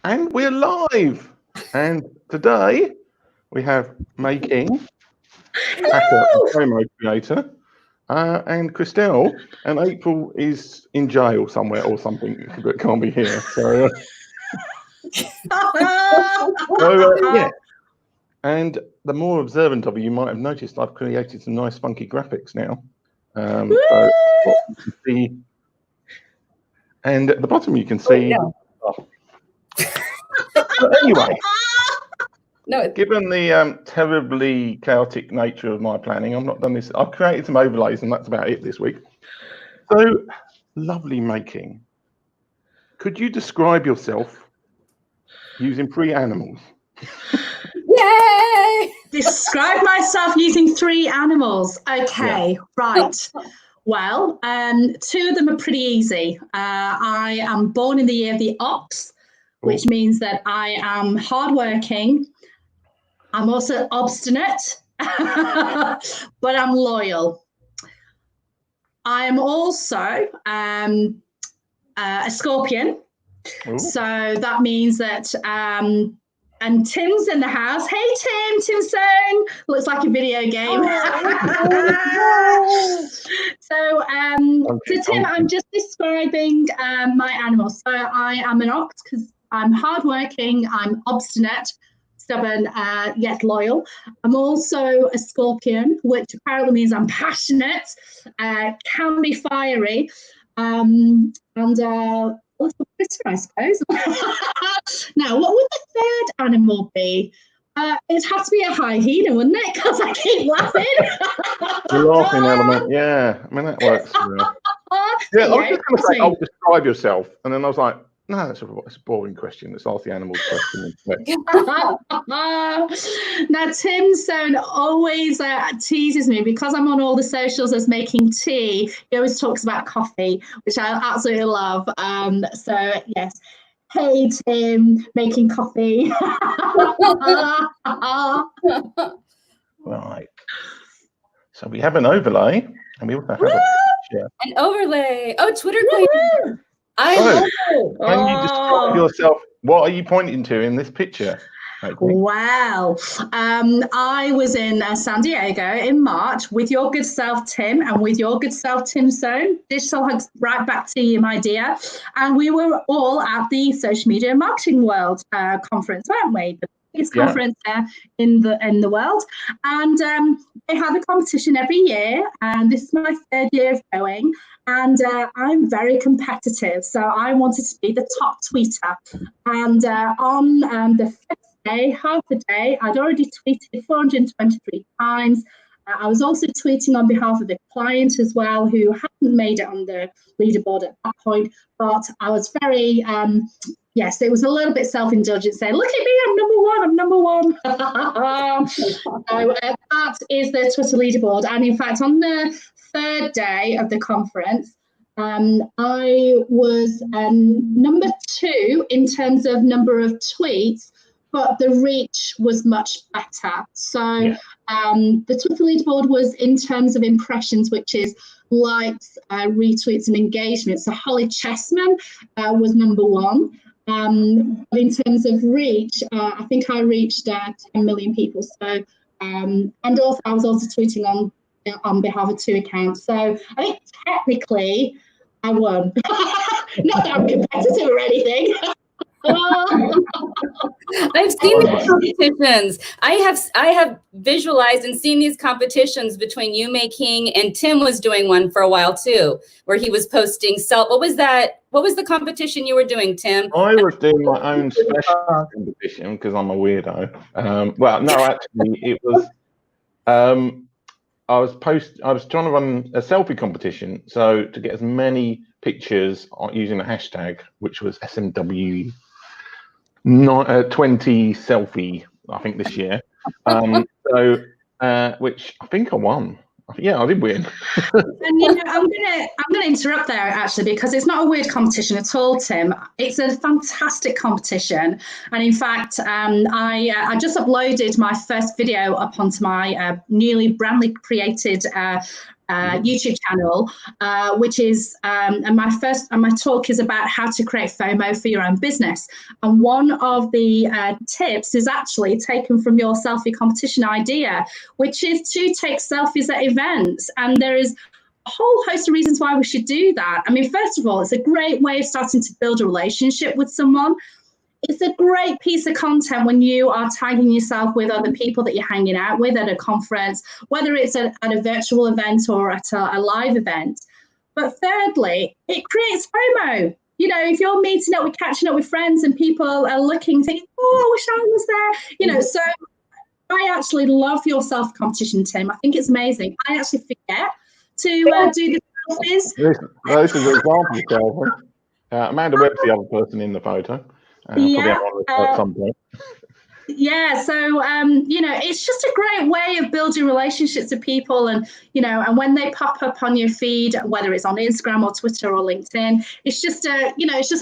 And we're live. And today we have May King, hacker and promo creator, and Christelle. And April is in jail somewhere or something, but can't be here. So, yeah. And the more observant of you might have noticed, I've created some nice funky graphics now. So what you can see, and at the bottom you can see. But anyway, given the terribly chaotic nature of my planning, I've not done this. I've created some overlays, and that's about it this week. So, lovely May King. Could you describe yourself using 3 animals? Yay! Describe myself using 3 animals. Okay, right. Well, 2 of them are pretty easy. I am born in the year of the ox, which means that I am hardworking. I'm also obstinate, but I'm loyal. I am also a scorpion. Ooh. So that means that, and Tim's in the house. Hey, Tim Tsang. Looks like a video game. So Tim, I'm just describing my animals. So I am an ox because I'm hardworking, I'm obstinate, stubborn, yet loyal. I'm also a scorpion, which apparently means I'm passionate, can be fiery, and also Twitter, I suppose. Now, what would the 3rd animal be? It'd have to be a hyena, wouldn't it? Because I keep laughing. The laughing element, yeah. I mean, that works. Yeah, I was just going to say, I'll describe yourself. And then I was like, no, that's a boring question. Let's ask the animals question instead. Now, Tim Stone always teases me because I'm on all the socials as making tea. He always talks about coffee, which I absolutely love. So, yes. Hey, Tim, making coffee. Right. So we have an overlay, and we also have a picture. An overlay. Oh, Twitter queen. I love it. Can you describe yourself? What are you pointing to in this picture? Wow. I was in San Diego in March with your good self, Tim, and with your good self, Tim Stone. Digital hugs right back to you, my dear. And we were all at the Social Media Marketing World conference, weren't we? The biggest conference in the world. And they have a competition every year. And this is my 3rd year of going. And I'm very competitive. So I wanted to be the top tweeter. And on the 5th day, half a day, I'd already tweeted 423 times. I was also tweeting on behalf of the client as well, who hadn't made it on the leaderboard at that point. But I was very, yes, it was a little bit self-indulgent, saying, look at me, I'm number one. So that is the Twitter leaderboard. And in fact, on the 3rd day of the conference, I was number 2 in terms of number of tweets, but the reach was much better. So the Twitter leaderboard was in terms of impressions, which is likes, retweets, and engagement. So Holly Chessman was number 1. But in terms of reach, I think I reached 10 million people. So and also I was also tweeting on behalf of 2 accounts. So I think technically I won. Not that I'm competitive or anything. I've seen these competitions. I have visualized and seen these competitions between you, May King, and Tim was doing one for a while too, where he was posting what was that? What was the competition you were doing, Tim? I was doing my own special competition because I'm a weirdo. Well, no, actually, it was. I was trying to run a selfie competition, so to get as many pictures using a hashtag, which was SMW 20 selfie, I think this year. Which I think I won. Yeah, I did win. And I'm gonna interrupt there actually, because it's not a weird competition at all, Tim. It's a fantastic competition, and in fact, I just uploaded my first video up onto my newly brandly created YouTube channel, which is and my talk is about how to create FOMO for your own business. And one of the tips is actually taken from your selfie competition idea, which is to take selfies at events. And there is a whole host of reasons why we should do that. I mean, first of all, it's a great way of starting to build a relationship with someone. It's a great piece of content when you are tagging yourself with other people that you're hanging out with at a conference, whether it's at a virtual event or at a live event. But thirdly, it creates FOMO. You know, if you're meeting up, catching up with friends and people are looking, thinking, oh, I wish I was there. You know, so I actually love your self-competition, Tim. I think it's amazing. I actually forget to do the selfies. Those are the examples, Calvin. Amanda Webb's the other person in the photo. Yeah. At some point. Yeah, so you know, it's just a great way of building relationships with people, and you know, and when they pop up on your feed, whether it's on Instagram or Twitter or LinkedIn, it's just a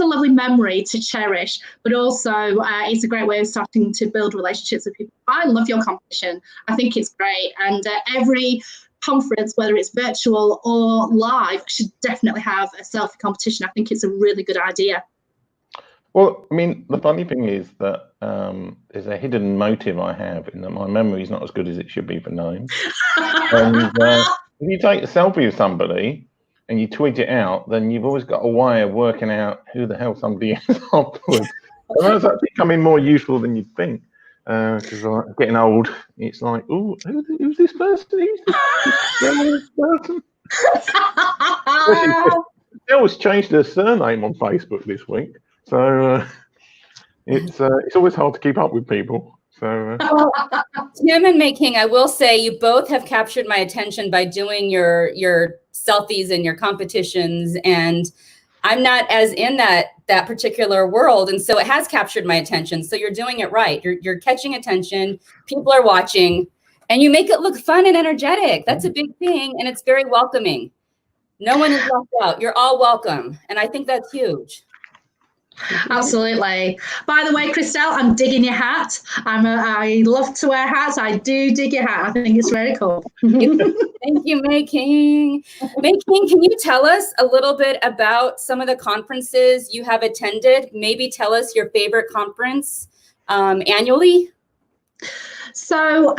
lovely memory to cherish. But also, it's a great way of starting to build relationships with people. I love your competition. I think it's great, and every conference, whether it's virtual or live, should definitely have a selfie competition. I think it's a really good idea. Well, I mean, the funny thing is that there's a hidden motive I have in that my memory is not as good as it should be for names. And if you take a selfie of somebody and you tweet it out, then you've always got a way of working out who the hell somebody is afterwards. And that's actually becoming more useful than you'd think. Because getting old, it's like, oh, who's this person? Who's this person? Christelle's changed her surname on Facebook this week. So it's always hard to keep up with people. So Tim and May King, I will say you both have captured my attention by doing your selfies and your competitions, and I'm not as in that particular world, and so it has captured my attention. So you're doing it right. You're catching attention. People are watching, and you make it look fun and energetic. That's a big thing, and it's very welcoming. No one is left out. You're all welcome, and I think that's huge. Absolutely. By the way, Christelle, I'm digging your hat. I love to wear hats. I do dig your hat. I think it's very cool. Thank you, May King. May King, can you tell us a little bit about some of the conferences you have attended? Maybe tell us your favorite conference annually. So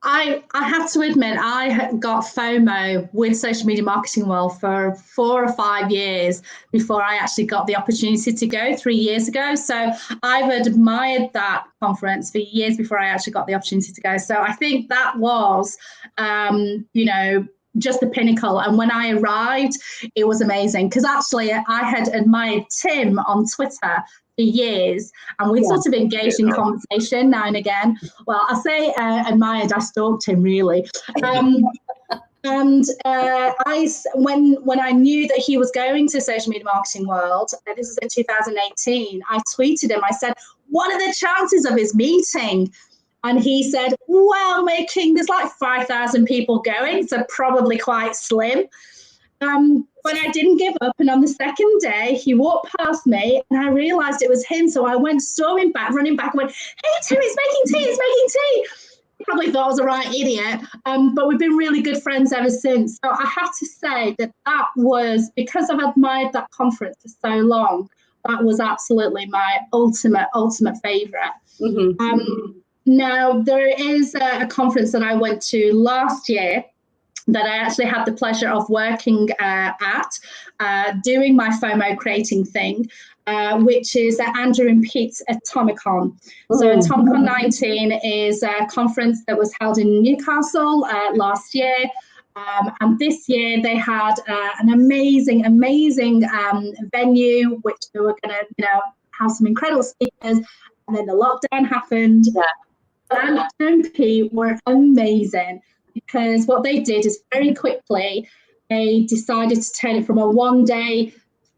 I have to admit, I got FOMO with Social Media Marketing World for 4 or 5 years before I actually got the opportunity to go 3 years ago. So I've admired that conference for years before I actually got the opportunity to go. So I think that was, you know, just the pinnacle. And when I arrived, it was amazing because actually I had admired Tim on Twitter for years, and we sort of engaged in conversation now and again. Well, I say admired, I stalked him really. And when I knew that he was going to Social Media Marketing World, this was in 2018, I tweeted him, I said, what are the chances of his meeting? And he said, well, May King, there's like 5,000 people going, so probably quite slim. But I didn't give up, and on the second day, he walked past me, and I realised it was him, so I went storming back, running back, and went, hey, Tim, it's making tea, it's making tea. He probably thought I was a right idiot, but we've been really good friends ever since. So I have to say that was, because I've admired that conference for so long, that was absolutely my ultimate favourite. Mm-hmm. Now, there is a conference that I went to last year that I actually had the pleasure of working at, doing my FOMO creating thing, which is Andrew and Pete's Atomicon. So Atomicon 19 is a conference that was held in Newcastle last year. And this year they had an amazing venue, which they were going to, you know, have some incredible speakers. And then the lockdown happened. Andrew and Pete were amazing, because what they did is very quickly, they decided to turn it from a one-day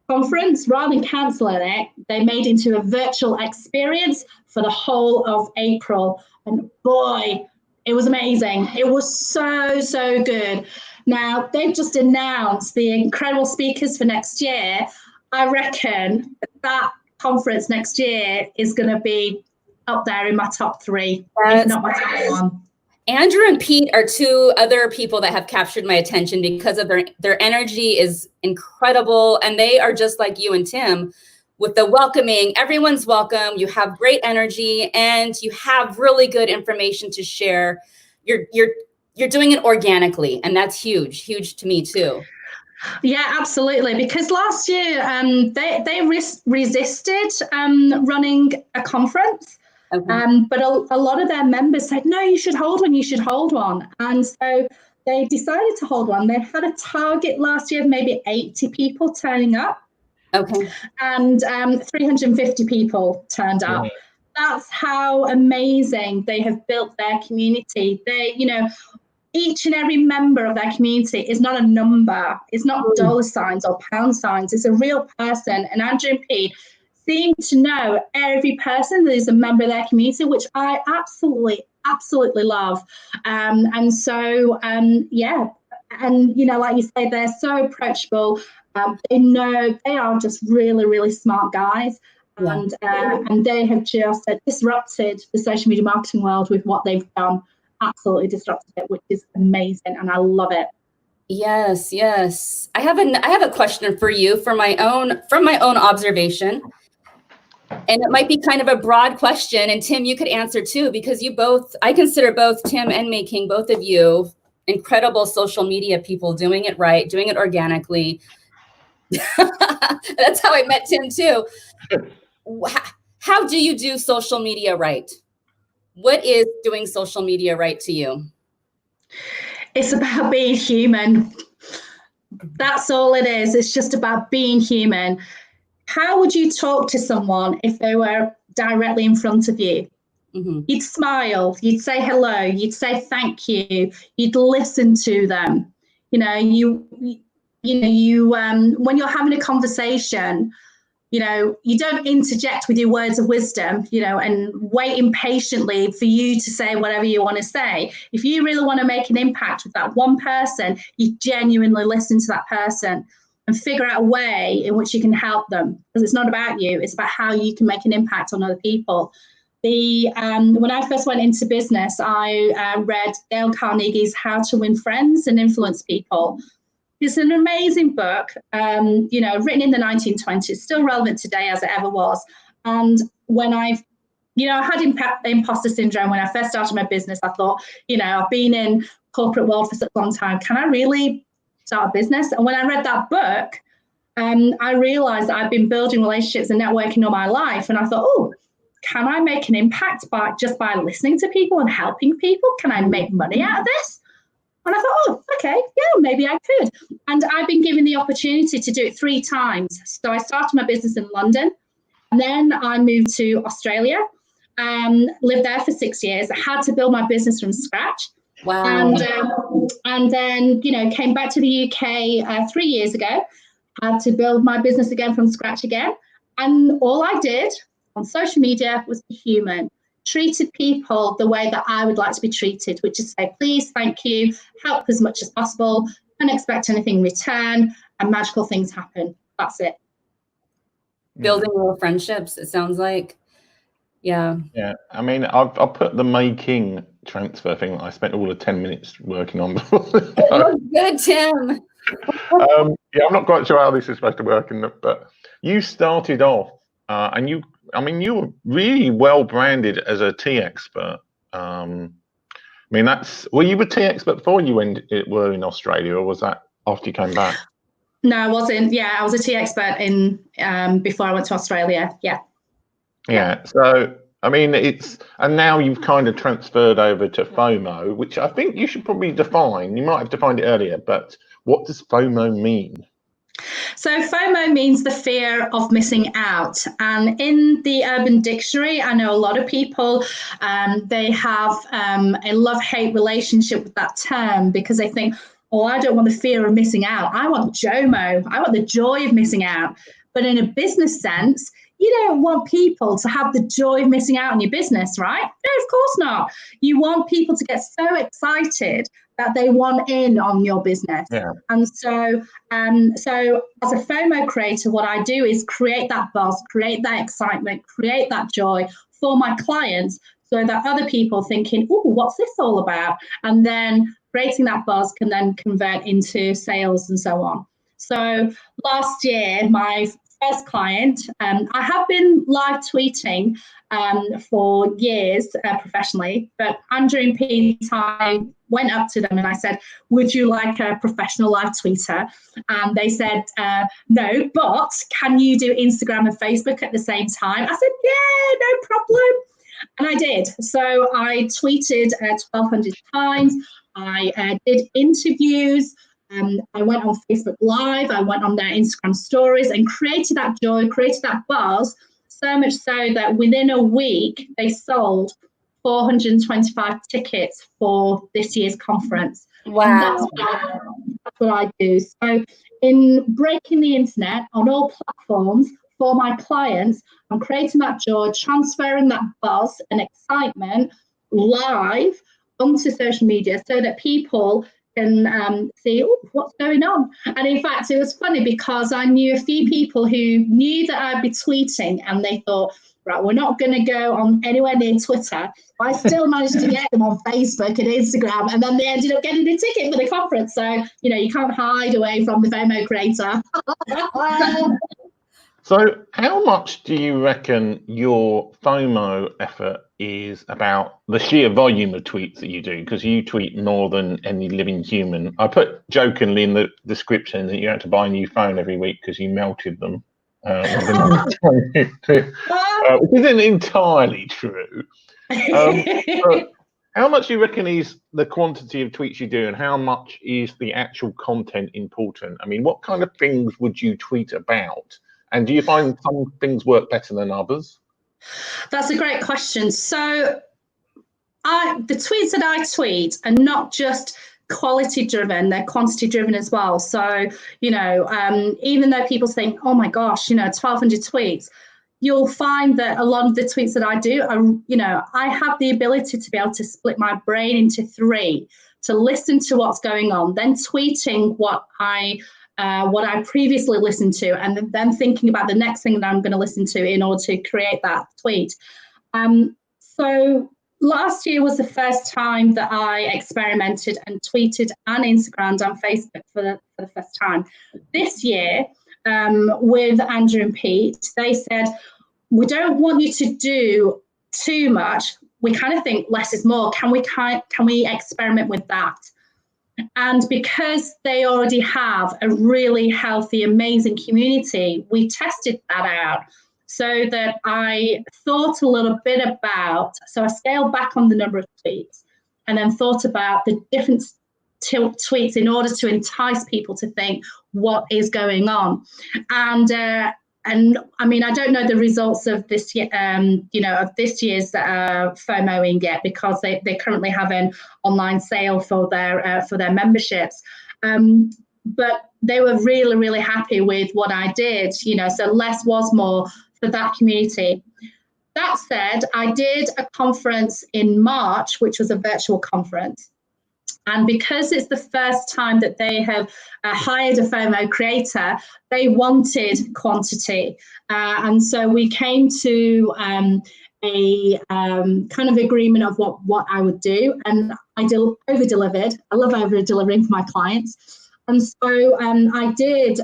conference. Rather than cancelling it, they made it into a virtual experience for the whole of April. And boy, it was amazing. It was so good. Now, they've just announced the incredible speakers for next year. I reckon that conference next year is going to be up there in my top 3, if not my top 1. Andrew and Pete are two other people that have captured my attention because of their energy is incredible. And they are just like you and Tim with the welcoming. Everyone's welcome. You have great energy and you have really good information to share. You're doing it organically, and that's huge to me too. Yeah, absolutely. Because last year they resisted running a conference, but a lot of their members said, no, you should hold one. And so they decided to hold one. They had a target last year of maybe 80 people turning up. Okay. And 350 people turned up. Yeah. That's how amazing they have built their community. They, each and every member of their community is not a number. It's not dollar signs or pound signs. It's a real person. And Andrew and Pete seem to know every person that is a member of their community, which I absolutely love. And so, yeah. And, like you say, they're so approachable. They know they are just really smart guys. Yeah. And they have just disrupted the social media marketing world with what they've done. Absolutely disrupted it, which is amazing, and I love it. Yes. I have a question for you from my own observation, and it might be kind of a broad question. And Tim, you could answer too, because I consider both Tim and May King, both of you, incredible social media people, doing it right, doing it organically. That's how I met Tim too. How do you do social media right? What is doing social media right to you? It's about being human. That's all it is. It's just about being human. How would you talk to someone if they were directly in front of you? Mm-hmm. You'd smile, you'd say hello, you'd say thank you, you'd listen to them. When you're having a conversation, you don't interject with your words of wisdom, and wait impatiently for you to say whatever you want to say. If you really want to make an impact with that one person, you genuinely listen to that person and figure out a way in which you can help them. Because it's not about you, it's about how you can make an impact on other people. When I first went into business, I read Dale Carnegie's How to Win Friends and Influence People. It's an amazing book, written in the 1920s, still relevant today as it ever was. And when I had imposter syndrome when I first started my business, I thought, I've been in corporate world for such a long time. Can I really start a business? And when I read that book, I realized that I've been building relationships and networking all my life. And I thought, can I make an impact by listening to people and helping people? Can I make money out of this? And I thought, okay, yeah, maybe I could. And I've been given the opportunity to do it 3 times. So I started my business in London, and then I moved to Australia, lived there for 6 years. I had to build my business from scratch. Wow. And then, came back to the UK 3 years ago, had to build my business again from scratch again. And all I did on social media was be human. Treated people the way that I would like to be treated, which is say, please, thank you, help as much as possible, don't expect anything in return, and magical things happen. That's it. Building real friendships, it sounds like. Yeah. Yeah. I mean, I'll put the May King transfer thing that I spent all of 10 minutes working on before. It looks good, Tim. Yeah, I'm not quite sure how this is supposed to work, but you started off and you were really well branded as a tea expert. Were you a tea expert before you were in Australia, or was that after you came back? No, I wasn't. Yeah, I was a tea expert before I went to Australia. Yeah. Yeah. So, and now you've kind of transferred over to FOMO, which I think you should probably define. You might have defined it earlier, but what does FOMO mean? So FOMO means the fear of missing out. And in the Urban Dictionary, I know a lot of people, they have a love-hate relationship with that term because they think, I don't want the fear of missing out. I want JOMO. I want the joy of missing out. But in a business sense, you don't want people to have the joy of missing out on your business, right? No, of course not. You want people to get so excited that they want in on your business. Yeah. And so as a FOMO creator, what I do is create that buzz, create that excitement, create that joy for my clients so that other people thinking, oh, what's this all about? And then creating that buzz can then convert into sales and so on. So last year, my first client, I have been live tweeting for years professionally, but Andrew and Pete, I went up to them and I said, would you like a professional live tweeter? And they said, no, but can you do Instagram and Facebook at the same time? I said, yeah, no problem. And I did. So I tweeted 1,200 times. I did interviews. I went on Facebook Live. I went on their Instagram stories and created that joy, created that buzz, so much so that within a week, they sold 425 tickets for this year's conference. Wow. That's what I do. So in breaking the internet on all platforms for my clients, I'm creating that joy, transferring that buzz and excitement live onto social media so that people can see what's going on. And in fact, it was funny because I knew a few people who knew that I'd be tweeting and they thought, right, we're not going to go on anywhere near Twitter. I still managed to get them on Facebook and Instagram, and then they ended up getting the ticket for the conference. So, you know, you can't hide away from the FOMO creator. So how much do you reckon your FOMO effort is about the sheer volume of tweets that you do? Because you tweet more than any living human. I put jokingly in the description that you had to buy a new phone every week because you melted them. Which isn't entirely true. But how much do you reckon is the quantity of tweets you do, and how much is the actual content important? I mean, what kind of things would you tweet about? And do you find some things work better than others? That's a great question. So the tweets that I tweet are not just quality driven, they're quantity driven as well. So, you know, even though people think, oh my gosh, you know, 1,200 tweets, you'll find that a lot of the tweets that I do are, you know, I have the ability to be able to split my brain into three, to listen to what's going on, then tweeting what I previously listened to, and then thinking about the next thing that I'm going to listen to in order to create that tweet. So last year was the first time that I experimented and tweeted and Instagrammed and Facebook for the first time. This year, with Andrew and Pete, they said, we don't want you to do too much. We kind of think less is more. Can we experiment with that? And because they already have a really healthy, amazing community, we tested that out so that I thought a little bit about, so I scaled back on the number of tweets and then thought about the different tweets in order to entice people to think what is going on. And I mean, I don't know the results of this year, you know, of this year's FOMOing yet, because they currently have an online sale for their memberships. But they were really, really happy with what I did, you know, so less was more for that community. That said, I did a conference in March, which was a virtual conference. And because it's the first time that they have hired a FOMO creator, they wanted quantity. And so we came to a kind of agreement of what I would do. And I over-delivered. I love over-delivering for my clients. And so I did,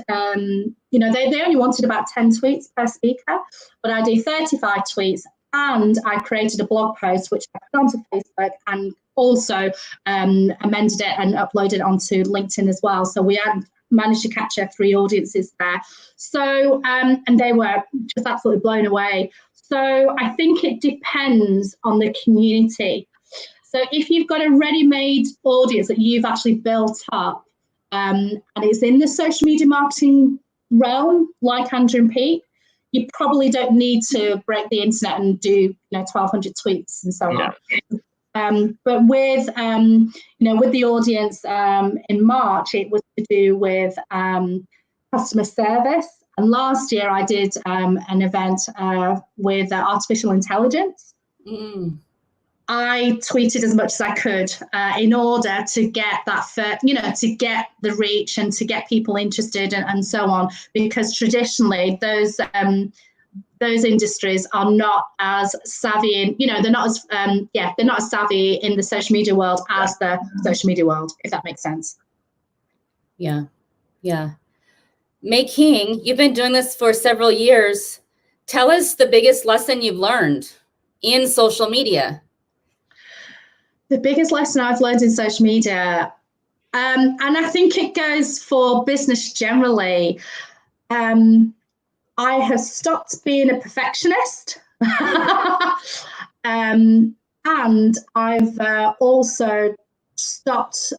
you know, they only wanted about 10 tweets per speaker, but I did 35 tweets. And I created a blog post, which I put onto Facebook and also amended it and uploaded it onto LinkedIn as well. So we had managed to capture 3 audiences there. So, and they were just absolutely blown away. So I think it depends on the community. So if you've got a ready-made audience that you've actually built up, and it's in the social media marketing realm, like Andrew and Pete, you probably don't need to break the internet and do, you know, 1,200 tweets and so on. But with, you know, with the audience in March, it was to do with customer service. And last year I did an event with artificial intelligence. I tweeted as much as I could in order to get that, you know, to get the reach and to get people interested and so on, because traditionally those those industries are not as savvy in, they're not as they're not as savvy in the social media world as the social media world, if that makes sense. Yeah. May King, you've been doing this for several years. Tell us the biggest lesson you've learned in social media. The biggest lesson I've learned in social media, and I think it goes for business generally, I have stopped being a perfectionist. And I've also stopped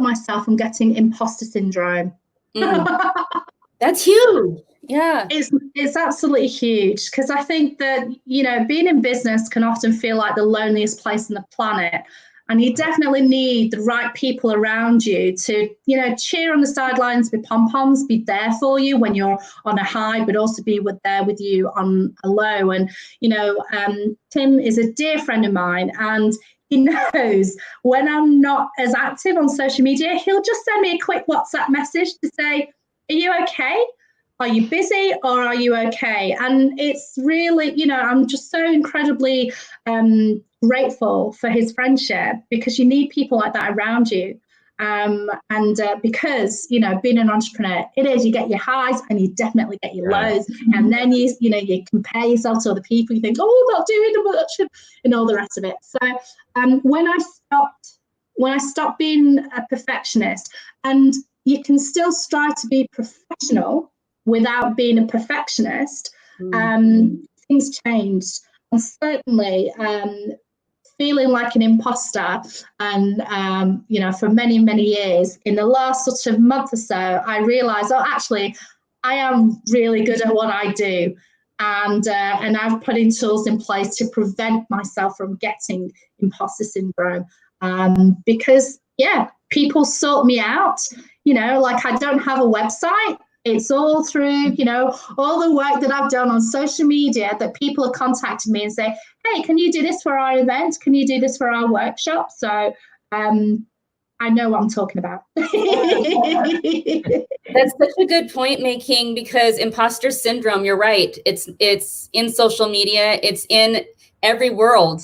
myself from getting imposter syndrome. That's huge. Yeah. It's absolutely huge, because I think that, being in business can often feel like the loneliest place on the planet. And you definitely need the right people around you to, cheer on the sidelines with pom-poms, be there for you when you're on a high, but also be there with you on a low. And, Tim is a dear friend of mine, and he knows when I'm not as active on social media, he'll just send me a quick WhatsApp message to say, are you okay? Are you busy, or are you okay? And it's really, I'm just so incredibly grateful for his friendship, because you need people like that around you. Because, being an entrepreneur, you get your highs and you definitely get your lows. And then you compare yourself to other people. You think, oh, I'm not doing much, and all the rest of it. So when I stopped being a perfectionist, and you can still strive to be professional without being a perfectionist, things changed. And certainly feeling like an imposter, and for many, many years, in the last sort of month or so, I realized, actually, I am really good at what I do. And I've put in tools in place to prevent myself from getting imposter syndrome, because people sort me out. Like, I don't have a website. It's all through, all the work that I've done on social media, that people have contacted me and say, hey, can you do this for our event? Can you do this for our workshop? So I know what I'm talking about. That's such a good point, May King, because imposter syndrome, you're right. It's in social media. It's in every world.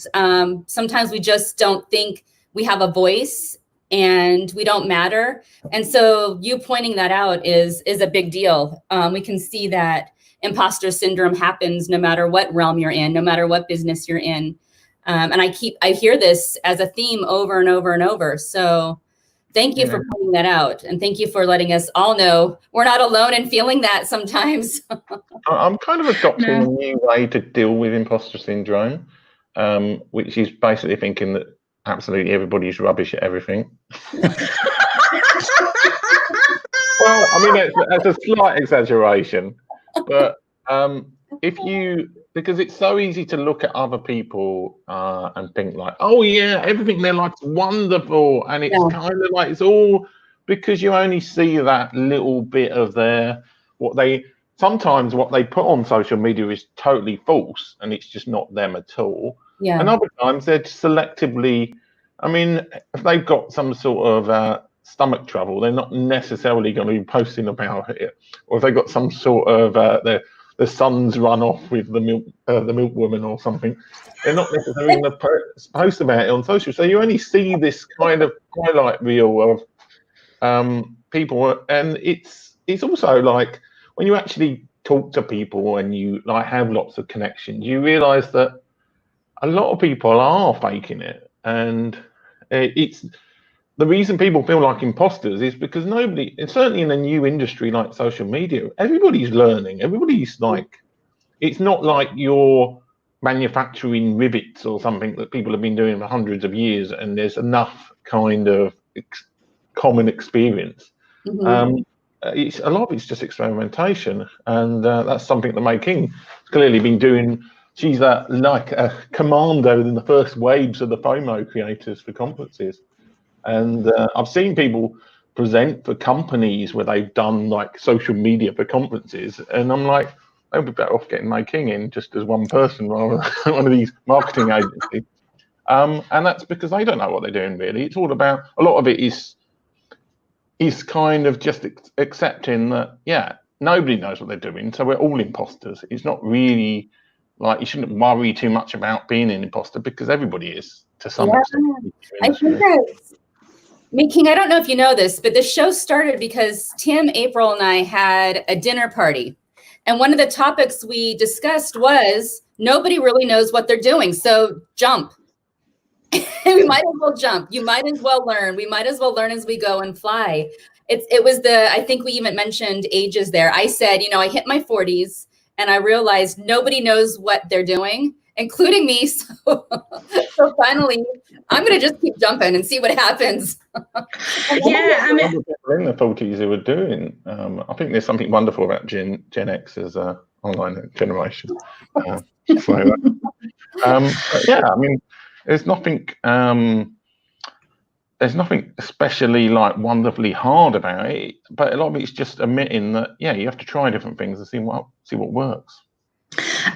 Sometimes we just don't think we have a voice and we don't matter. And so you pointing that out is a big deal. We can see that imposter syndrome happens no matter what realm you're in, no matter what business you're in. And I hear this as a theme over and over and over. So thank you for pointing that out. And thank you for letting us all know we're not alone in feeling that sometimes. I'm kind of adopting a new way to deal with imposter syndrome, which is basically thinking that absolutely everybody's rubbish at everything. Well, I mean, that's a slight exaggeration, but because it's so easy to look at other people and think like, oh yeah, everything in their life's wonderful, and it's kind of like, it's all because you only see that little bit of what they put on social media is totally false, and it's just not them at all. Yeah. And other times they're selectively, I mean, if they've got some sort of stomach trouble, they're not necessarily going to be posting about it. Or if they've got some sort of the son's run off with the milk woman or something, they're not necessarily going to post about it on social. So you only see this kind of highlight reel of people, and it's also like when you actually talk to people and you like have lots of connections, you realise that a lot of people are faking it, and it's the reason people feel like imposters is because nobody, certainly in a new industry like social media, everybody's learning. Everybody's like, it's not like you're manufacturing rivets or something that people have been doing for hundreds of years, and there's enough kind of common experience. A lot of it's just experimentation, and that's something that May King has clearly been doing. She's like a commando in the first waves of the FOMO creators for conferences. And I've seen people present for companies where they've done like social media for conferences. And I'm like, they'll be better off getting May King in just as one person rather than one of these marketing agencies. And that's because they don't know what they're doing, really. It's all about, a lot of it is kind of just accepting that, nobody knows what they're doing, so we're all imposters. It's not really like you shouldn't worry too much about being an imposter because everybody is to some extent. I think that's May King, I don't know if you know this, but the show started because Tim, April, and I had a dinner party. And one of the topics we discussed was nobody really knows what they're doing. So jump. We might as well jump. You might as well learn. We might as well learn as we go and fly. It was I think we even mentioned ages there. I said, I hit my 40s and I realized nobody knows what they're doing, including me. So finally, I'm going to just keep jumping and see what happens. Yeah, I mean, in the 40s who were doing. I think there's something wonderful about Gen X as an online generation. But yeah, I mean, there's nothing especially like wonderfully hard about it. But a lot of it's just admitting that you have to try different things and see what works.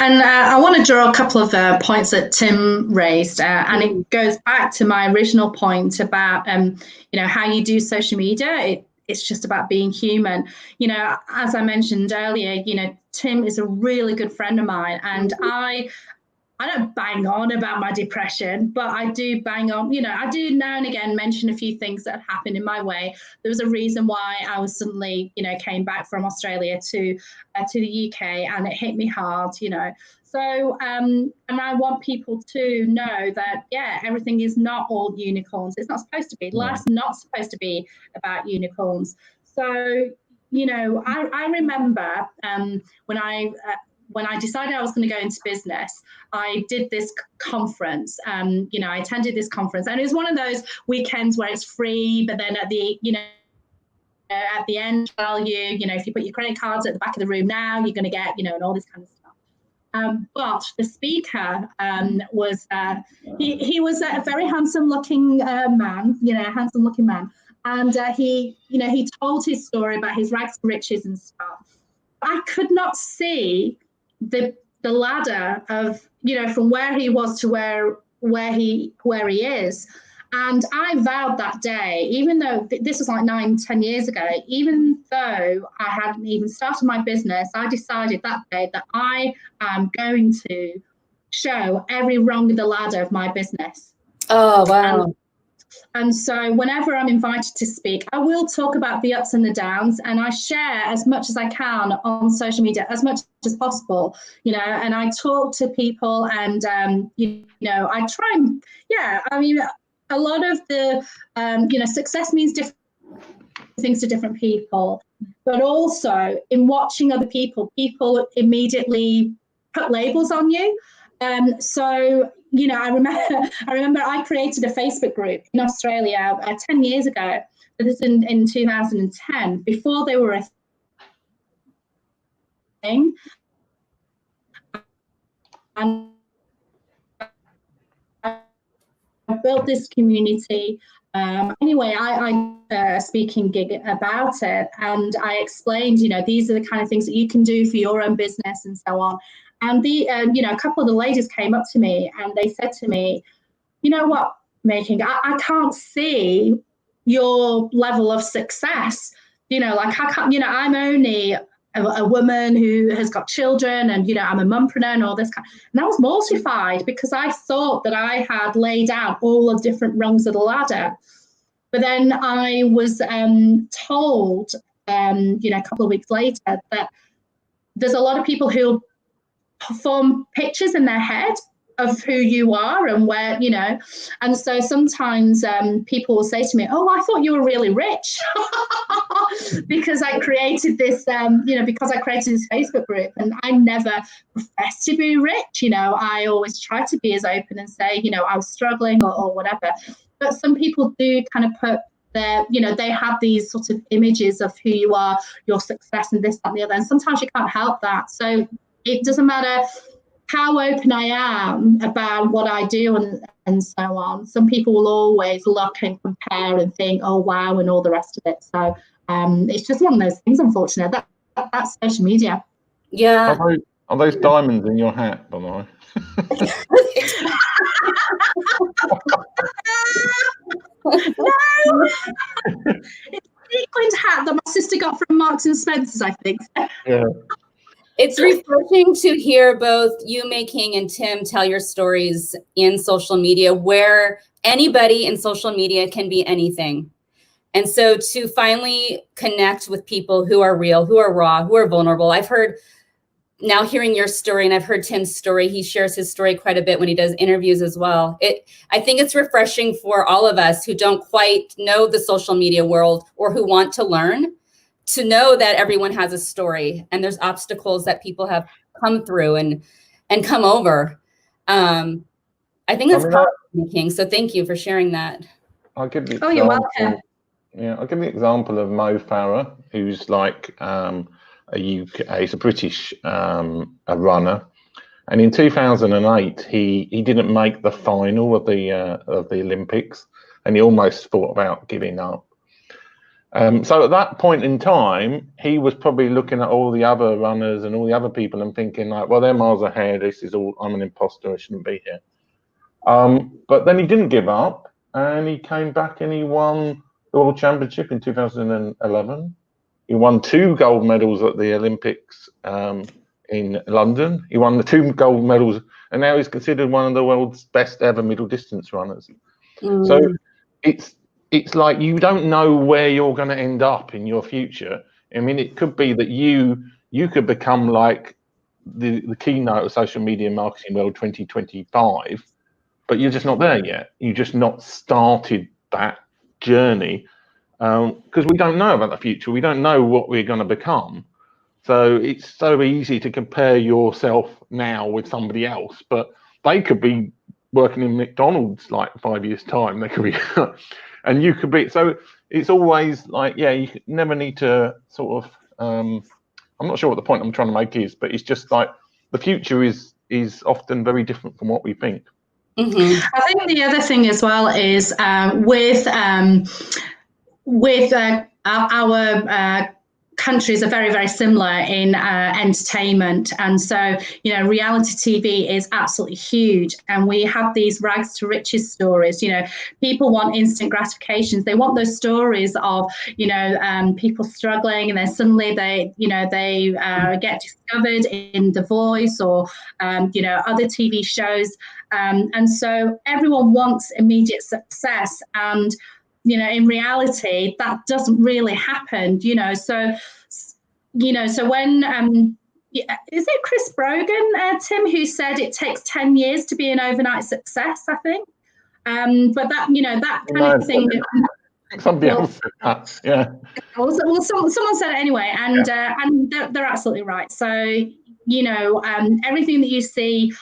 And I want to draw a couple of points that Tim raised, and it goes back to my original point about, how you do social media. It's just about being human. As I mentioned earlier, Tim is a really good friend of mine, and I don't bang on about my depression, but I do bang on, I do now and again mention a few things that happened in my way. There was a reason why I was suddenly, came back from Australia to the UK, and it hit me hard, So, and I want people to know that, everything is not all unicorns. It's not supposed to be. Life's not supposed to be about unicorns. So, I remember when I decided I was going to go into business, I did this conference. I attended this conference, and it was one of those weekends where it's free, but then at the end, if you put your credit cards at the back of the room now, you're going to get, and all this kind of stuff. But the speaker was he was a very handsome-looking man, handsome-looking man, and he told his story about his rags to riches and stuff. I could not see the ladder of from where he was to where he is, and I vowed that day, even though this was like 9-10 years ago, even though I hadn't even started my business, I decided that day that I am going to show every rung of the ladder of my business. Oh wow. And so whenever I'm invited to speak, I will talk about the ups and the downs, and I share as much as I can on social media, as much as possible, and I talk to people, and, I try and, a lot of the, success means different things to different people, but also in watching other people immediately put labels on you. So, I remember I created a Facebook group in Australia 10 years ago. This is in 2010, before they were a thing. And I built this community. Anyway, I a speaking gig about it, and I explained, these are the kind of things that you can do for your own business and so on. And a couple of the ladies came up to me and they said to me, you know what, May King, I can't see your level of success. I can't, I'm only a woman who has got children, and, I'm a mumpreneur and all this kind. And I was mortified because I thought that I had laid out all the different rungs of the ladder. But then I was told, a couple of weeks later, that there's a lot of people who form pictures in their head of who you are and where, and so sometimes people will say to me, oh, I thought you were really rich because I created this, because I created this Facebook group, and I never professed to be rich. I always try to be as open and say, I was struggling or whatever. But some people do kind of put their, they have these sort of images of who you are, your success and this, that, and the other. And sometimes you can't help that. So it doesn't matter how open I am about what I do and so on. Some people will always look and compare and think, oh, wow, and all the rest of it. So it's just one of those things, unfortunately. That's social media. Yeah. Are those diamonds in your hat, by the way? No, it's orange hat that my sister got from Marks and Spencer's, I think. Yeah. It's refreshing to hear both you, May King, and Tim tell your stories in social media, where anybody in social media can be anything. And so to finally connect with people who are real, who are raw, who are vulnerable. I've heard, now hearing your story, and I've heard Tim's story, he shares his story quite a bit when he does interviews as well. I think it's refreshing for all of us who don't quite know the social media world or who want to learn, to know that everyone has a story and there's obstacles that people have come through and come over. I think that's powerful, King. So thank you for sharing that. I'll give you. Oh, you're welcome. Yeah, I'll give you an example of Mo Farah, who's like he's a British a runner, and in 2008 he didn't make the final of the Olympics, and he almost thought about giving up. So at that point in time, he was probably looking at all the other runners and all the other people and thinking like, well, they're miles ahead. This is all, I'm an imposter. I shouldn't be here. But then he didn't give up, and he came back and he won the World Championship in 2011. He won 2 gold medals at the Olympics in London. He won the 2 gold medals, and now he's considered one of the world's best ever middle distance runners. So it's like you don't know where you're going to end up in your future. I mean, it could be that you could become like the keynote of social media marketing world 2025, but you're just not there yet. You've just not started that journey because we don't know about the future. We don't know what we're going to become. So it's so easy to compare yourself now with somebody else, but they could be working in McDonald's like 5 years' time. They could be. And you could be, so it's always like, yeah, you never need to sort of, I'm not sure what the point I'm trying to make is, but it's just like the future is often very different from what we think. Mm-hmm. I think the other thing as well is with our countries are very, very similar in entertainment. And so, you know, reality TV is absolutely huge. And we have these rags to riches stories. You know, people want instant gratifications. They want those stories of, you know, people struggling and then suddenly they get discovered in The Voice or, you know, other TV shows. And so everyone wants immediate success. And you know, in reality, that doesn't really happen, you know. So, you know, so when, is it Chris Brogan, Tim, who said it takes 10 years to be an overnight success, I think? But that, you know, that kind of thing. Somebody else said that, yeah. Well, someone said it anyway, and they're absolutely right. So, you know, everything that you see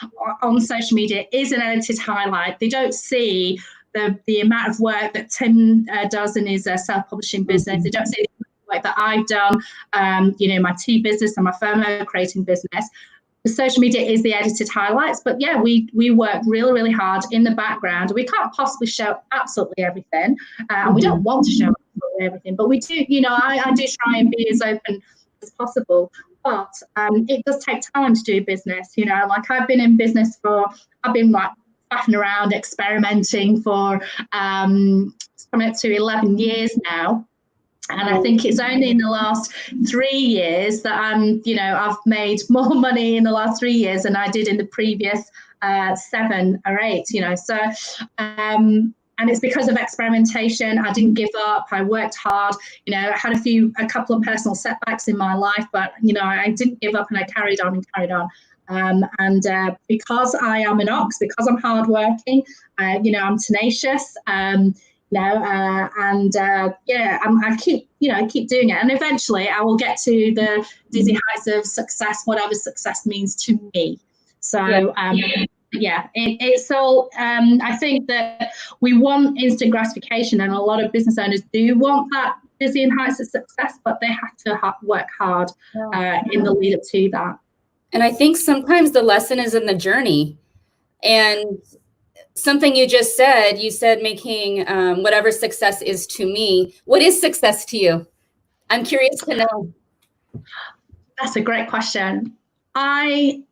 on social media is an edited highlight. They don't see the amount of work that Tim does in his self-publishing business. They don't see the work that I've done, you know, my tea business and my FOMO creating business. The social media is the edited highlights, but yeah, we work really, really hard in the background. We can't possibly show absolutely everything, and we don't want to show absolutely everything, but we do, you know, I do try and be as open as possible. But it does take time to do business, you know, like I've been in business I've been like faffing around, experimenting for coming up to 11 years now. And I think it's only in the last 3 years that you know, I've made more money in the last 3 years than I did in the previous 7 or 8, you know. So, and it's because of experimentation. I didn't give up. I worked hard. You know, I had a couple of personal setbacks in my life, but, you know, I didn't give up and I carried on and carried on. And because I am an ox, because I'm hardworking, you know, I'm tenacious, you know, I keep doing it, and eventually I will get to the dizzy heights of success, whatever success means to me. So it's all. I think that we want instant gratification, and a lot of business owners do want that dizzy heights of success, but they have to work hard in the lead up to that. And I think sometimes the lesson is in the journey. And something you just said, May King, whatever success is to me. What is success to you? I'm curious to know. That's a great question. I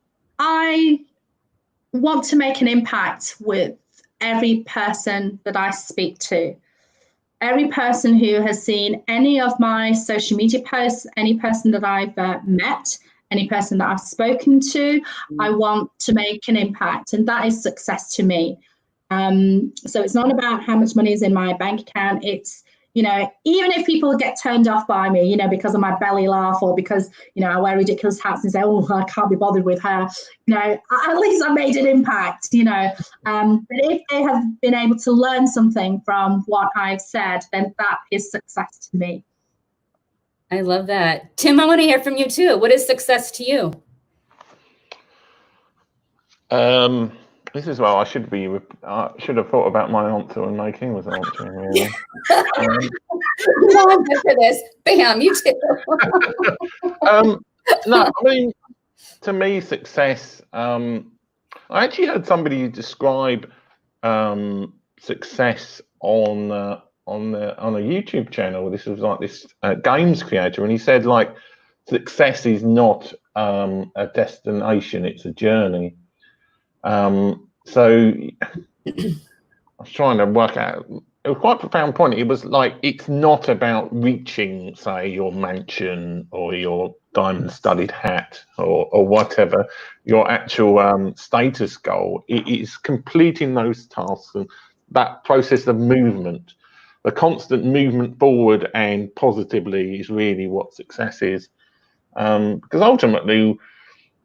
want to make an impact with every person that I speak to. every person who has seen any of my social media posts, any person that I've met, any person that I've spoken to, I want to make an impact, and that is success to me. So it's not about how much money is in my bank account. It's, you know, even if people get turned off by me, you know, because of my belly laugh, or because, you know, I wear ridiculous hats and say, oh, I can't be bothered with her, you know, at least I made an impact, you know. But if they have been able to learn something from what I've said, then that is success to me. I love that. Tim, I want to hear from you too. What is success to you? This is well. I should have thought about my answer when May King was answering. Really. No, I'm good for this. Bam, you too. No, I mean, to me, success. I actually heard somebody describe success on a YouTube channel. This was like this games creator, and he said like success is not a destination; it's a journey. So I was trying to work out. It was quite a profound point. It was like it's not about reaching, say, your mansion or your diamond-studded hat or whatever your actual status goal. It is completing those tasks and that process of movement. The constant movement forward and positively is really what success is. Because ultimately,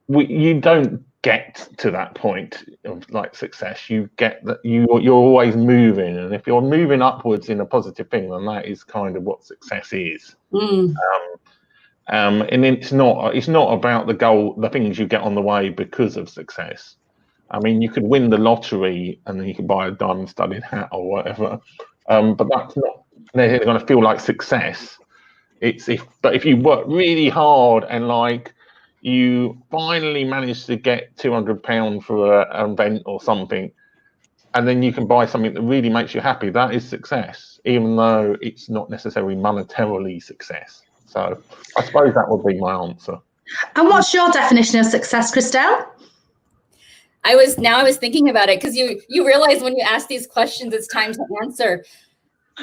you don't get to that point of like success. You get that you're always moving, and if you're moving upwards in a positive thing, then that is kind of what success is. And it's not about the goal, the things you get on the way because of success. I mean, you could win the lottery and then you could buy a diamond-studded hat or whatever, but that's not necessarily going to feel like success. But if you work really hard and like you finally manage to get £200 for an event or something, and then you can buy something that really makes you happy, that is success, even though it's not necessarily monetarily success. So I suppose that would be my answer. And what's your definition of success, Christelle? I was thinking about it because you realize when you ask these questions, it's time to answer.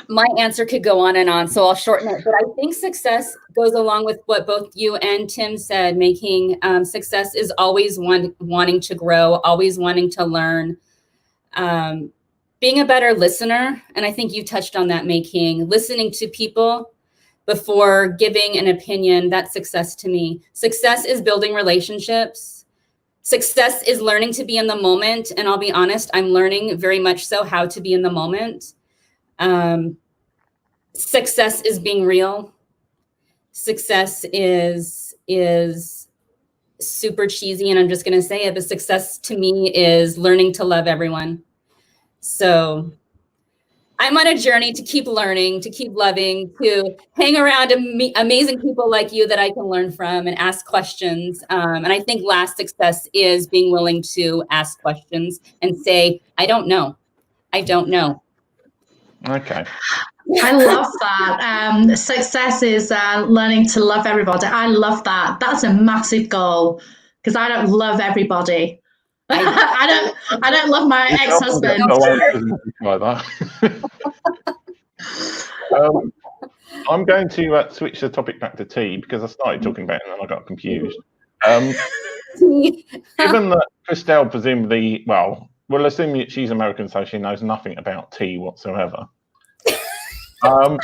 My answer could go on and on, so I'll shorten it. But I think success goes along with what both you and Tim said. Making success is always wanting to grow, always wanting to learn, being a better listener. And I think you touched on that, May King. Listening to people before giving an opinion, that's success to me. Success is building relationships. Success is learning to be in the moment. And I'll be honest, I'm learning very much so how to be in the moment. Success is being real. Success is super cheesy, and I'm just going to say it, but success to me is learning to love everyone. So I'm on a journey to keep learning, to keep loving, to hang around amazing people like you that I can learn from and ask questions. And I think last success is being willing to ask questions and say, I don't know. I don't know. Okay. I love that. Success is learning to love everybody. I love that. That's a massive goal because I don't love everybody. I don't love my ex-husband. I'm going to switch the topic back to tea because I started talking about it and then I got confused. Given that Christelle presumably, we'll assume that she's American, so she knows nothing about tea whatsoever. What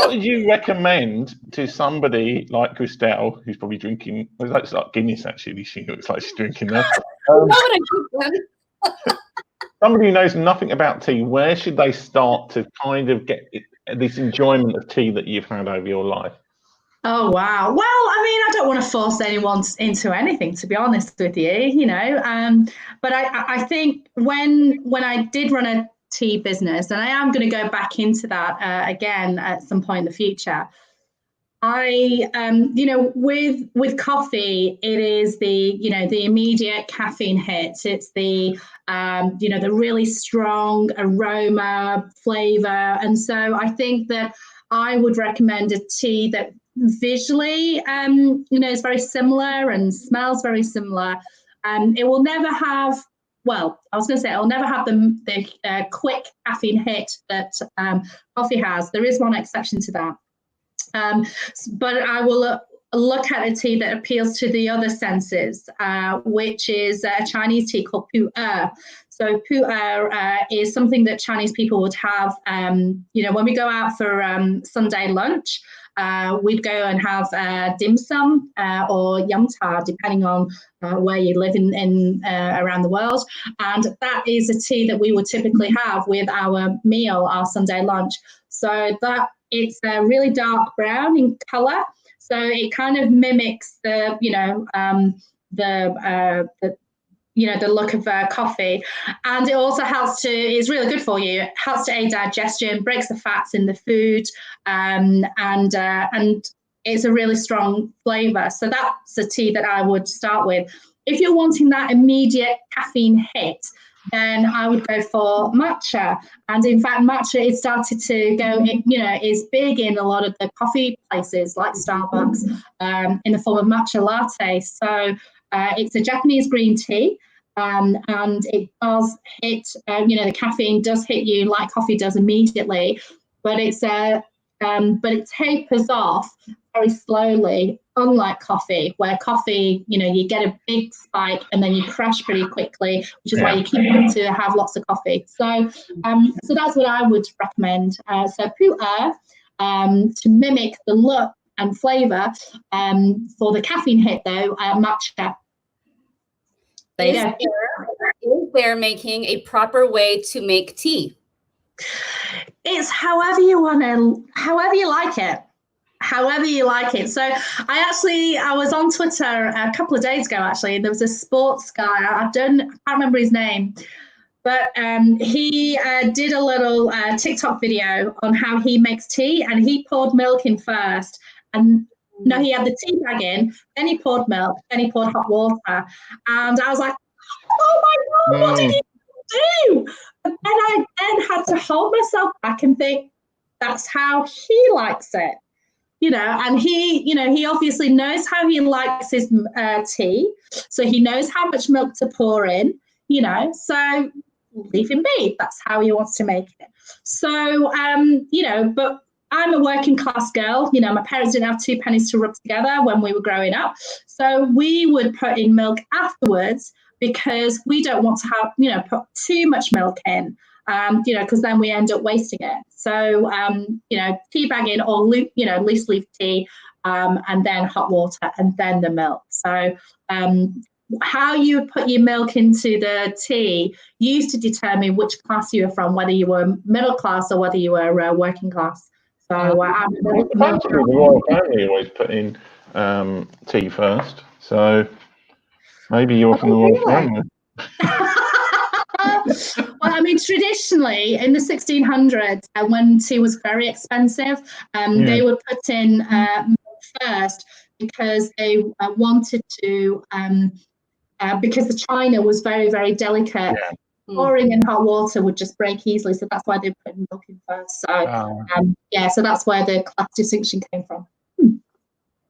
would you recommend to somebody like Christelle, who's probably drinking? Well, it looks like Guinness, actually. She looks like she's drinking that. Somebody who knows nothing about tea, where should they start to kind of get this enjoyment of tea that you've had over your life? Oh, wow. Well, I mean, I don't want to force anyone into anything, to be honest with you, you know. But I think when I did run a tea business, and I am going to go back into that again at some point in the future, I, you know, with coffee, it is the immediate caffeine hit. It's the, the really strong aroma, flavor. And so I think that I would recommend a tea that visually, is very similar and smells very similar. It will never have well, I was going to say I'll never have the quick caffeine hit that coffee has. There is one exception to that. But I will look at a tea that appeals to the other senses, which is a Chinese tea called pu-er. So pu-er is something that Chinese people would have, you know, when we go out for Sunday lunch, we'd go and have dim sum or yum cha, depending on where you live in around the world. And that is a tea that we would typically have with our meal, our Sunday lunch. So that it's really dark brown in color. So it kind of mimics the, you know, the look of coffee, and it also helps to, it's really good for you. It helps to aid digestion, breaks the fats in the food, and it's a really strong flavor. So that's a tea that I would start with. If you're wanting that immediate caffeine hit, then I would go for matcha. And in fact, matcha is started to go, you know, is big in a lot of the coffee places like Starbucks in the form of matcha latte. So it's a Japanese green tea, and it does hit, you know, the caffeine does hit you like coffee does immediately, but it tapers off very slowly, unlike coffee, where coffee, you know, you get a big spike and then you crash pretty quickly, which is why you keep wanting to have lots of coffee. So so that's what I would recommend. So pu-er, to mimic the look and flavour. For the caffeine hit, though, matcha. Is there making a proper way to make tea? It's however you like it. However you like it. So I was on Twitter a couple of days ago, actually, and there was a sports guy. I can't remember his name, but he did a little TikTok video on how he makes tea, and he poured milk in first, and no, he had the tea bag in, then he poured milk, then he poured hot water, and I was like, oh my God, what did he do? And then I then had to hold myself back and think, that's how he likes it. You know, and he obviously knows how he likes his tea, so he knows how much milk to pour in, you know, so leave him be. That's how he wants to make it. So, you know, but I'm a working class girl. You know, my parents didn't have 2 pennies to rub together when we were growing up. So we would put in milk afterwards because we don't want to have, you know, put too much milk in. You know, because then we end up wasting it. So, you know, tea bag in, or, you know, loose leaf tea, and then hot water, and then the milk. So how you put your milk into the tea used to determine which class you were from, whether you were middle class or whether you were working class. So the royal family always put in tea first. So maybe you're from the royal family. Well, I mean, traditionally in the 1600s, when tea was very expensive, they would put in milk first because they wanted to, because the china was very, very delicate. Pouring in hot water would just break easily, so that's why they put milk in first. So, so that's where the class distinction came from.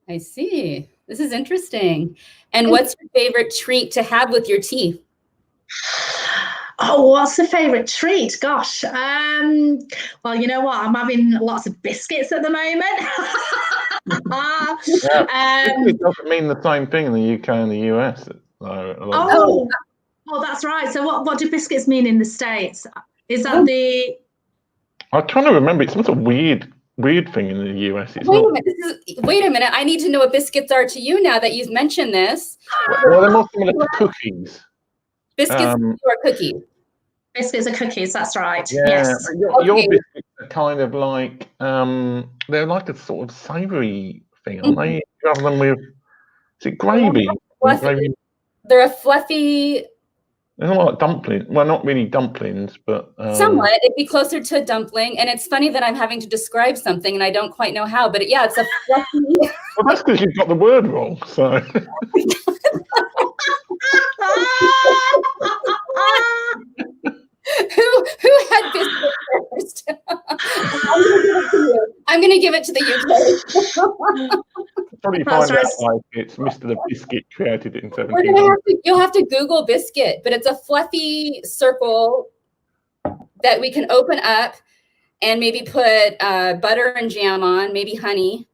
I see. This is interesting. And what's your favorite treat to have with your tea? Oh, what's the favourite treat? Gosh. Well, you know what? I'm having lots of biscuits at the moment. It doesn't mean the same thing in the UK and the US. Oh, that's right. So what do biscuits mean in the States? Is that the... I'm trying to remember. It's not a weird thing in the US. Wait a minute. I need to know what biscuits are to you now that you've mentioned this. Well, they're more similar to cookies. Biscuits or cookies? Biscuits are cookies, that's right. Yeah, yes. Your biscuits are kind of like, they're like a sort of savoury thing, aren't they? Rather than with, is it gravy? They're a fluffy... They're not like dumplings. Well, not really dumplings, but... somewhat. It'd be closer to a dumpling. And it's funny that I'm having to describe something and I don't quite know how, but it's a fluffy... Well, that's because you've got the word wrong, so... Who had biscuits first? I'm going to give it to you. I'm going to give it to the UK. probably find out like it's Mr. the Biscuit created it in 1700. You'll have to Google biscuit, but it's a fluffy circle that we can open up and maybe put butter and jam on, maybe honey.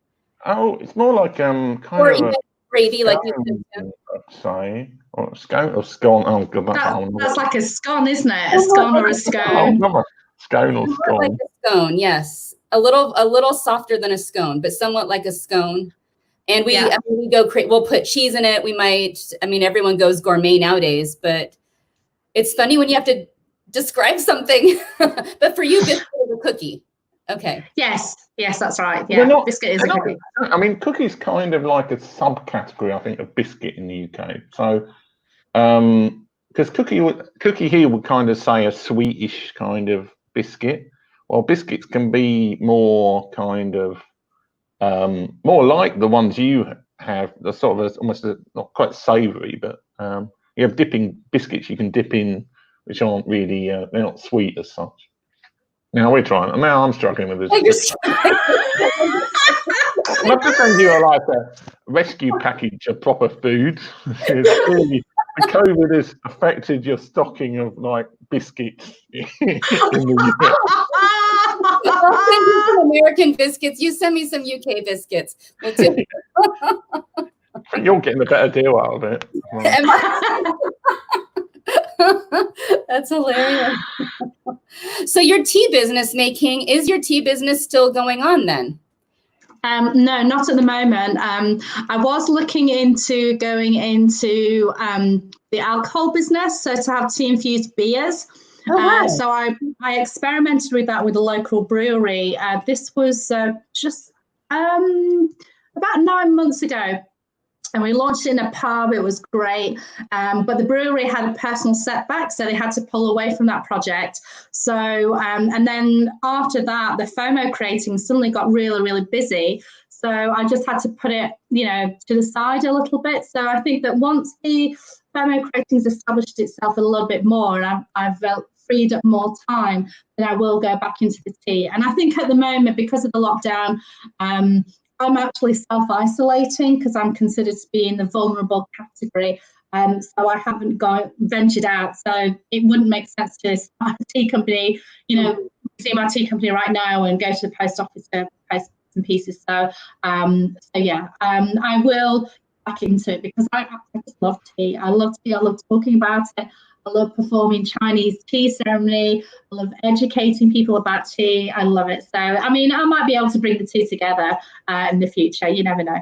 Oh, it's more like kind or of even gravy, like you said. Say, or scone or scone. Oh god, that's like a scone, isn't it? A scone or a scone. Oh, scone or scone. Like a scone, yes. A little softer than a scone, but somewhat like a scone. And we we'll put cheese in it. We might, I mean, everyone goes gourmet nowadays, but it's funny when you have to describe something. But for you, biscuit is a cookie. Okay. Yes, that's right. Yeah, biscuit is a cookie. I mean, cookie's kind of like a subcategory, I think, of biscuit in the UK. So, because cookie here would kind of say a sweetish kind of biscuit. Well, biscuits can be more kind of more like the ones you have, the sort of almost not quite savoury, but you have dipping biscuits you can dip in, which aren't really they're not sweet as such. Now we're trying. Now I'm struggling with this. I'm not just send you a rescue package of proper food. Really, the COVID has affected your stocking of like biscuits in the UK. I'll send you some American biscuits. You send me some UK biscuits. We'll do. You're getting a better deal out of it. That's hilarious. So your tea business, May King, is your tea business still going on then? No, not at the moment. I was looking into going into the alcohol business, so to have tea infused beers. Oh, wow. So I experimented with that with a local brewery. This was just about 9 months ago. And we launched it in a pub. It was great. But the brewery had a personal setback, so they had to pull away from that project. So, and then after that, the FOMO creating suddenly got really, really busy. So I just had to put it, to the side a little bit. So I think that once the FOMO creating has established itself a little bit more, and I've freed up more time, then I will go back into the tea. And I think at the moment, because of the lockdown, I'm actually self-isolating because I'm considered to be in the vulnerable category. So I haven't ventured out. So it wouldn't make sense to start a tea company, see my tea company right now and go to the post office to post some pieces. So, I will back into it because I just love tea. I love tea. I love talking about it. I love performing Chinese tea ceremony. I love educating people about tea. I love it. So, I mean, I might be able to bring the two together in the future. You never know.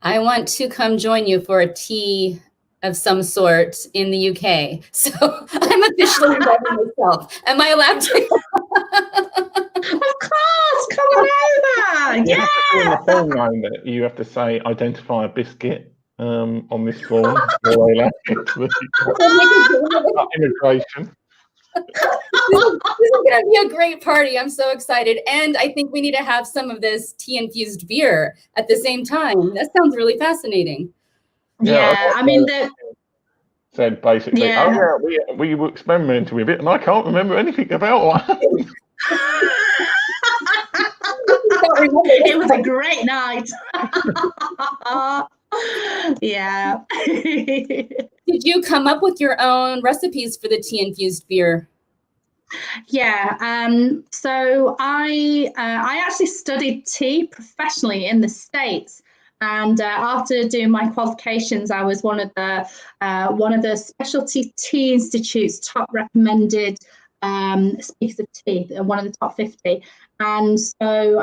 I want to come join you for a tea of some sort in the UK. So I'm officially inviting myself. Am I allowed to? Of course. Come on over. Yeah. In the form line that you have to say, identify a biscuit. On this form, immigration. This is going to be a great party. I'm so excited. And I think we need to have some of this tea-infused beer at the same time. That sounds really fascinating. Yeah, I mean, said basically, we were experimenting with it, and I can't remember anything about one. It was a great night. Yeah. Did you come up with your own recipes for the tea-infused beer? Yeah. So I actually studied tea professionally in the States. And after doing my qualifications, I was one of the Specialty Tea Institute's top recommended speakers of tea, one of the top 50. And so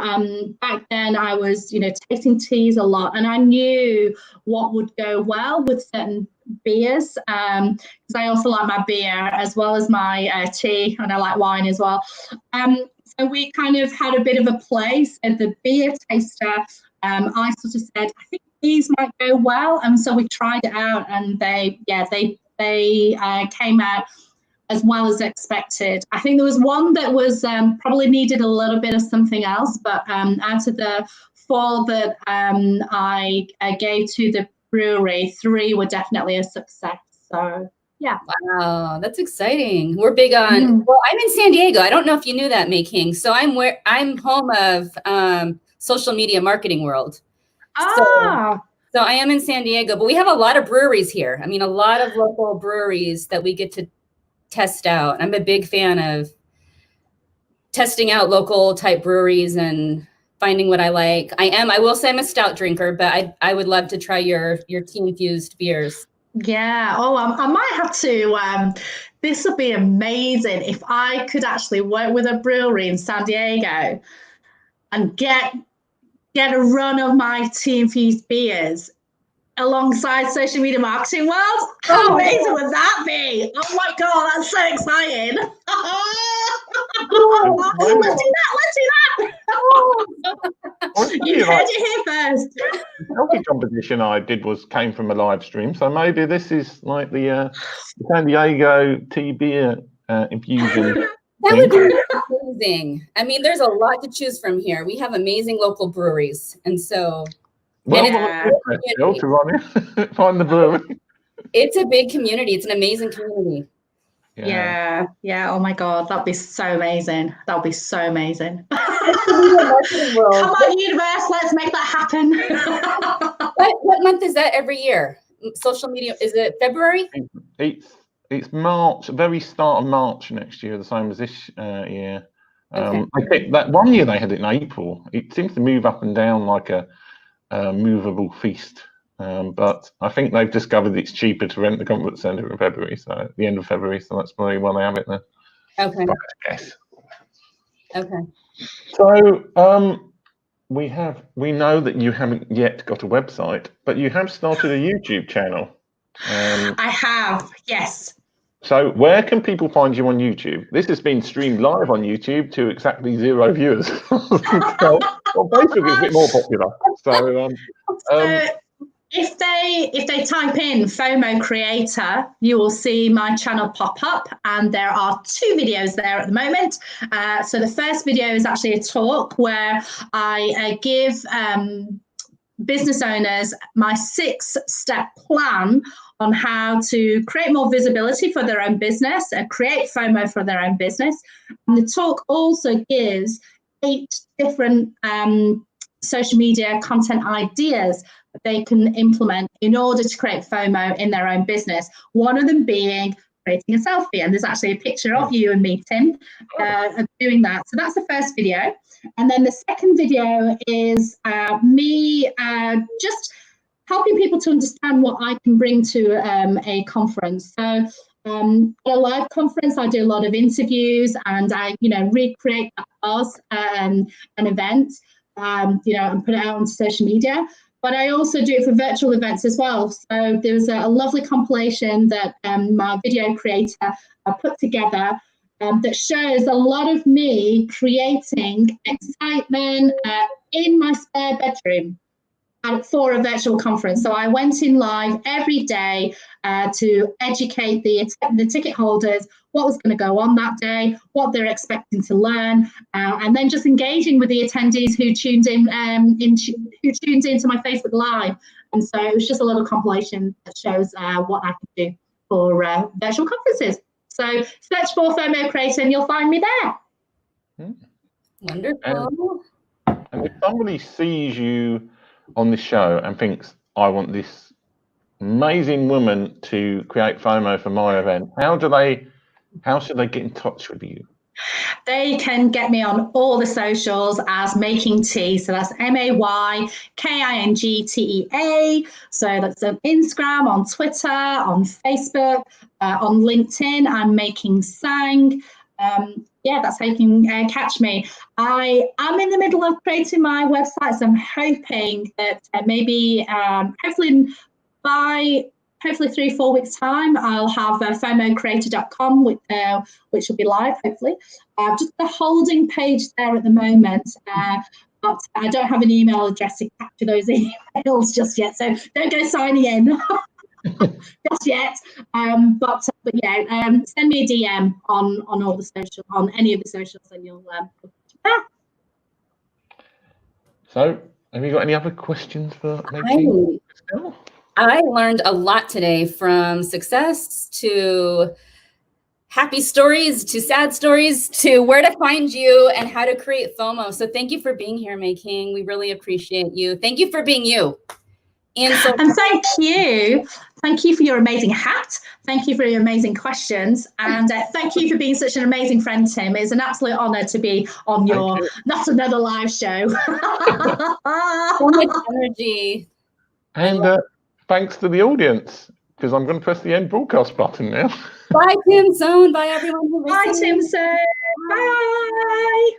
back then I was, tasting teas a lot, and I knew what would go well with certain beers, because I also like my beer as well as my tea, and I like wine as well. So we kind of had a bit of a place at the beer taster. I sort of said, I think these might go well, and so we tried it out, and they came out as well as expected. I think there was one that was probably needed a little bit of something else, but out of the 4 that I gave to the brewery, 3 were definitely a success. So yeah. Wow, that's exciting. We're big on. Well, I'm in San Diego. I don't know if you knew that, May King. So I'm home of social media marketing world. So I am in San Diego, but we have a lot of breweries here. I mean, a lot of local breweries that we get to test out. I'm a big fan of testing out local type breweries and finding what I like. I will say I'm a stout drinker, but I would love to try your tea infused beers. Yeah. Oh, I might have to. This would be amazing if I could actually work with a brewery in San Diego and get a run of my tea infused beers alongside social media marketing world. How amazing would that be? Oh my God, that's so exciting. Let's do that. You heard it here first. The selfie competition I did came from a live stream, so maybe this is like the San Diego tea beer infusion. That would be amazing. I mean, there's a lot to choose from here. We have amazing local breweries, and so to run it, find the brewery. It's a big community. It's an amazing community. Yeah. Oh my God, that'd be so amazing. Come on, universe, let's make that happen. What month is that every year? Social media, is it February? It's March, very start of March next year, the same as this year. Okay. I think that one year they had it in April. It seems to move up and down like a movable feast. But I think they've discovered it's cheaper to rent the conference centre in February, so at the end of February, so that's probably why they have it there. Okay. Yes. Okay. So we know that you haven't yet got a website, but you have started a YouTube channel. I have, yes. So where can people find you on YouTube? This has been streamed live on YouTube to exactly 0 viewers. Well, Facebook is a bit more popular. So if they type in FOMO creator, you will see my channel pop up, and there are 2 videos there at the moment. So the first video is actually a talk where I give business owners my 6-step plan on how to create more visibility for their own business and create FOMO for their own business. And the talk also gives 8 different social media content ideas that they can implement in order to create FOMO in their own business. One of them being creating a selfie. And there's actually a picture of you and me, Tim, doing that. So that's the first video. And then the second video is me just helping people to understand what I can bring to a conference. So at a live conference, I do a lot of interviews, and I, recreate that as an event, and put it out on social media. But I also do it for virtual events as well. So there's a lovely compilation that my video creator put together that shows a lot of me creating excitement in my spare bedroom for a virtual conference. So I went in live every day to educate the ticket holders what was going to go on that day, what they're expecting to learn, and then just engaging with the attendees who tuned into my Facebook Live. And so it was just a little compilation that shows what I can do for virtual conferences. So search for FOMO Creator and you'll find me there. Wonderful. And if somebody sees you on this show and thinks, I want this amazing woman to create FOMO for my event, how should they get in touch with you? They can get me on all the socials as Making Tea. So that's MAYKINGTEA. So that's on Instagram, on Twitter, on Facebook, on LinkedIn. I'm May King Tsang. That's how you can catch me. I am in the middle of creating my website, so I'm hoping that maybe hopefully 3-4 weeks time, I'll have FOMOcreator.com, which will be live, hopefully. Just a holding page there at the moment, but I don't have an email address to capture those emails just yet, so don't go signing in just yet. But send me a DM on all the social, on any of the socials, and you'll. So, have you got any other questions for May? I learned a lot today, from success to happy stories to sad stories to where to find you and how to create FOMO. So thank you for being here, May King. We really appreciate you. Thank you for being you. And thank you. Thank you for your amazing hat. Thank you for your amazing questions. And thank you for being such an amazing friend, Tim. It's an absolute honor to be on your Not Another Live show. So much energy. And thanks to the audience, because I'm going to press the end broadcast button now. Bye, Tim Tsang. Bye, everyone. Bye, Tim Tsang. Bye.